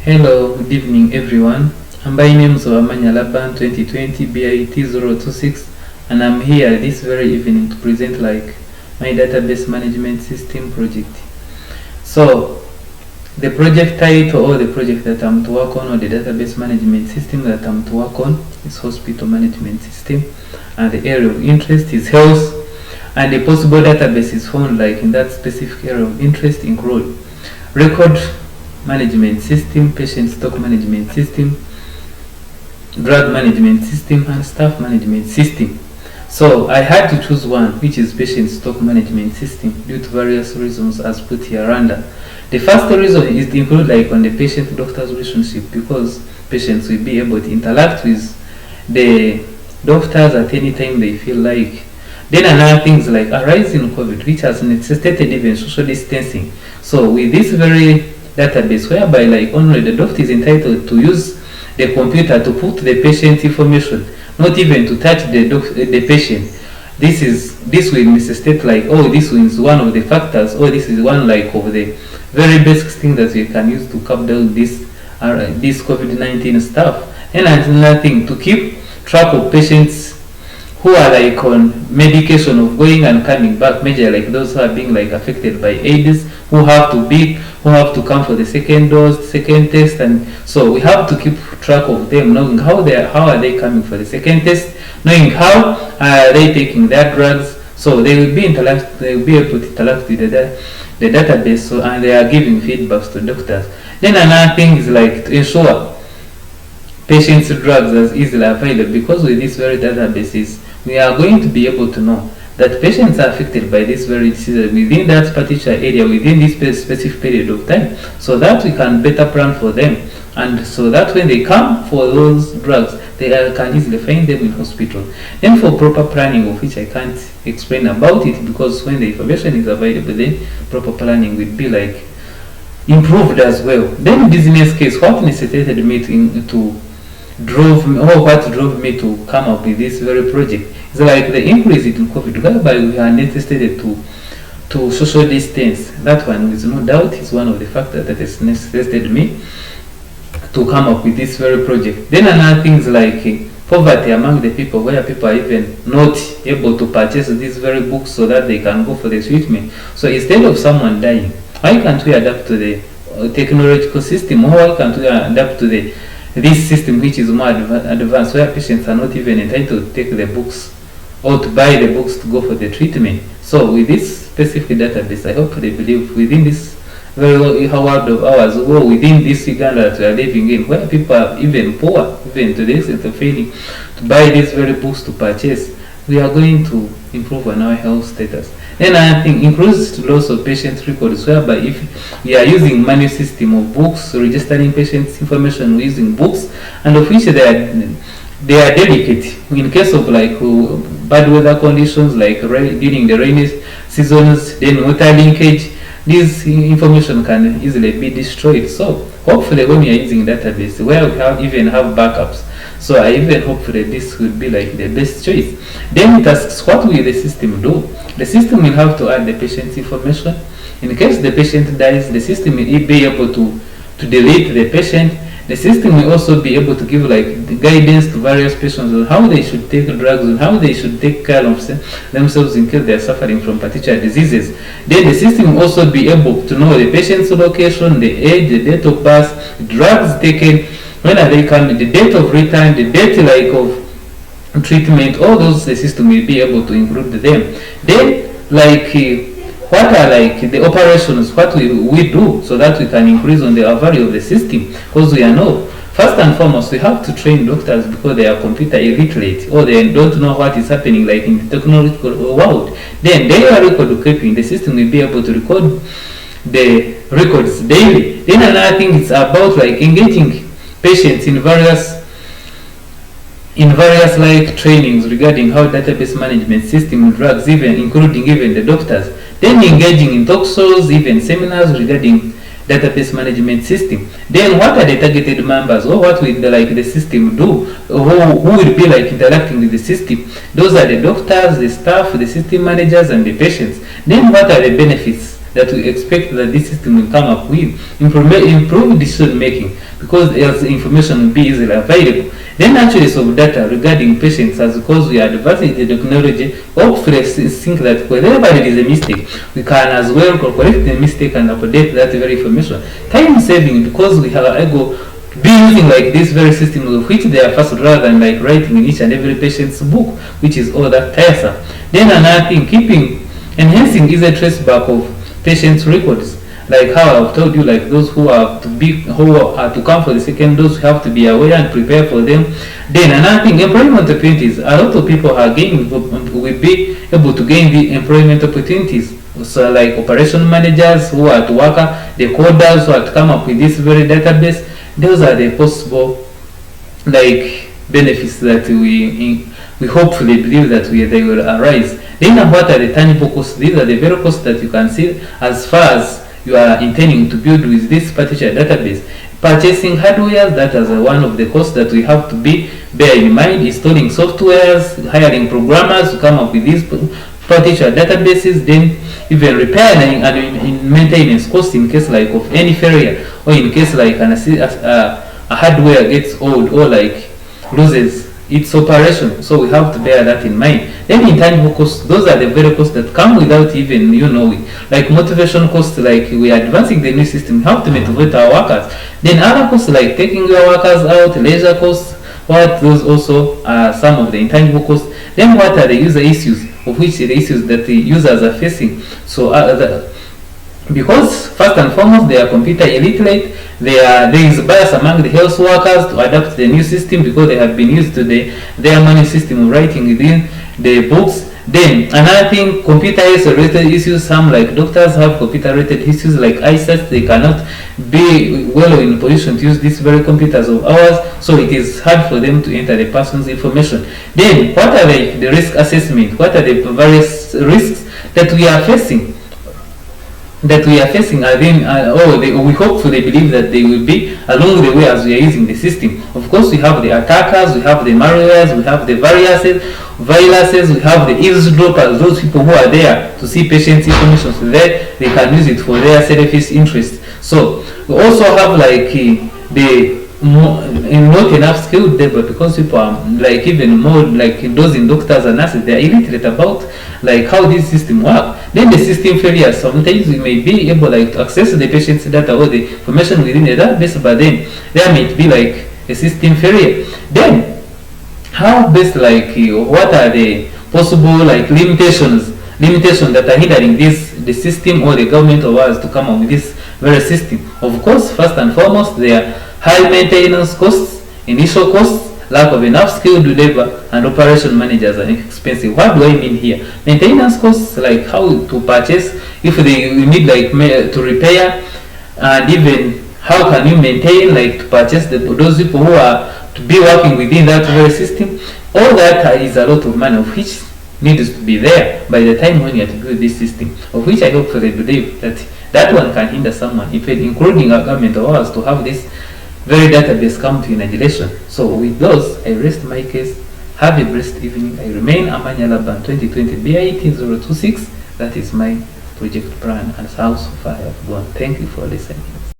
Hello, good evening everyone. I'm by names of Amanya Laban 2020 BIT 026, and I'm here this very evening to present my database management system project. So the project title or the project that I'm to work on, or the database management system that I'm to work on, is hospital management system, and the area of interest is health, and the possible databases found in that specific area of interest include record management system, patient stock management system, drug management system, and staff management system. So I had to choose one, which is patient stock management system, due to various reasons as put here under. The first reason is to include on the patient-doctor's relationship, because patients will be able to interact with the doctors at any time they feel like. Then another things like a rise in COVID, which has necessitated even social distancing. So with this very database, whereby only the doctor is entitled to use the computer to put the patient information, not even to touch the patient. This will necessitate this is one of the factors, or this is one of the very basic thing that we can use to curb down this COVID-19 stuff. And another thing, to keep track of patients who are on medication of going and coming back, major those who are being affected by AIDS, who have to come for the second dose, second test, and so we have to keep track of them, knowing how are they coming for the second test, knowing how are they taking their drugs, so they will be able to interact with the database, so and they are giving feedbacks to doctors. Then another thing is to ensure patients' drugs as easily available, because with these very databases we are going to be able to know that patients are affected by this very disease within that particular area, within this specific period of time, so that we can better plan for them, and so that when they come for those drugs, they can easily find them in hospital. Then for proper planning, of which I can't explain about it, because when the information is available, then proper planning will be improved as well. Then business case, what necessitated me what drove me to come up with this very project is the increase in COVID, whereby we are necessitated to social distance. That one, with no doubt, is one of the factors that has necessitated me to come up with this very project. Then another things poverty among the people, where people are even not able to purchase these very books so that they can go for the treatment. So instead of someone dying, why can't we adapt to the technological system, or why can't we adapt to this system which is more advanced, where patients are not even entitled to take the books or to buy the books to go for the treatment. So with this specific database, I hope they believe within this very world of ours, or within this Uganda that we are living in, where people are even poor, even to the extent of failing to buy these very books to purchase, we are going to improve on our health status. Then another thing, increased loss of patient records, whereby if we are using manual system of books, registering patients' information using books, and of which they are delicate in case of bad weather conditions, during the rainy seasons, then water linkage, this information can easily be destroyed. So hopefully when we are using database where we even have backups, so I even hope that this would be the best choice. Then it asks, what will the system do? The system will have to add the patient's information. In case the patient dies, the system will be able to delete the patient. The system will also be able to give guidance to various patients on how they should take drugs and how they should take care of themselves in case they are suffering from particular diseases. Then the system will also be able to know the patient's location, the age, the date of birth, drugs taken, when are they coming, the date of return, the date of treatment. All those the system will be able to include them. Then what are the operations, what we do so that we can increase on the value of the system, because we know first and foremost we have to train doctors, because they are computer illiterate, or they don't know what is happening in the technological world. Then they are record keeping, the system will be able to record the records daily. Then another thing is about engaging patients in various trainings regarding how database management system drugs, including the doctors. Then engaging in talk shows, even seminars regarding database management system. Then what are the targeted members, or what will the system do? Who will be interacting with the system? Those are the doctors, the staff, the system managers, and the patients. Then what are the benefits that we expect that this system will come up with. Improve decision making, because as information will be easily available. Then actually of data regarding patients, as because we are advancing the technology, hopefully think that whenever there is a mistake, we can as well correct the mistake and update that very information. Time saving, because we have able to be using like this very system of which they are fast, rather than like writing in each and every patient's book, which is all that tiresome. Then another thing, enhancing is a traceback of patients' records. Like how I've told you, like those who are to come for the second dose, have to be aware and prepare for them. Then another thing, employment opportunities. A lot of people will be able to gain the employment opportunities. So like operation managers who are to work, the coders who are to come up with this very database. Those are the possible like benefits that we hopefully believe that they will arise. Then what are the tangible costs? These are the very costs that you can see as far as you are intending to build with this particular database. Purchasing hardware, that is one of the costs that we have to bear in mind. Installing softwares, hiring programmers to come up with these particular databases, then even repairing and maintenance costs in case like of any failure, or in case like a hardware gets old or like loses its operation. So we have to bear that in mind. Then intangible costs, those are the very costs that come without even knowing. Like motivation costs, like we are advancing the new system, we have to motivate our workers. Then other costs like taking your workers out, leisure costs, those also are some of the intangible costs. Then what are the user issues, of which the issues that the users are facing? So because first and foremost they are computer illiterate, there is bias among the health workers to adapt the new system, because they have been used to their manual system of writing within the books. Then another thing, computer related issues. Some like doctors have computer related issues like eyesight. They cannot be well in position to use these very computers of ours, so it is hard for them to enter the person's information. Then what are the risk assessment? What are the various risks that we are facing? We hopefully believe that they will be along the way as we are using the system. Of course, we have the attackers, we have the malwares, we have the viruses, we have the eavesdroppers, those people who are there to see patients' information, so that they can use it for their selfish interest. So we also have like not enough skilled labor, because people are like even more like those in doctors and nurses, they are illiterate about like how this system works. Then the system failures, sometimes we may be able like to access the patient's data or the information within the database, but then there might be like a system failure. Then how best like what are the possible like limitations that are hindering the system or the government of ours to come up with this very system? Of course, first and foremost, there are high maintenance costs, initial costs, lack of enough skilled labor, and operation managers are expensive. What do I mean here? Maintenance costs, like how to purchase, if they need like to repair, and even how can you maintain like to purchase those people who are to be working within that very system. All that is a lot of money, of which needs to be there by the time when you have to build this system, of which I hopefully believe that one can hinder someone, including a government of ours, to have this very database come to inauguration. So with those, I rest my case. Have a blessed evening. I remain Amanya Laban 2020 BIT 026. That is my project plan and how so far I have gone. Thank you for listening.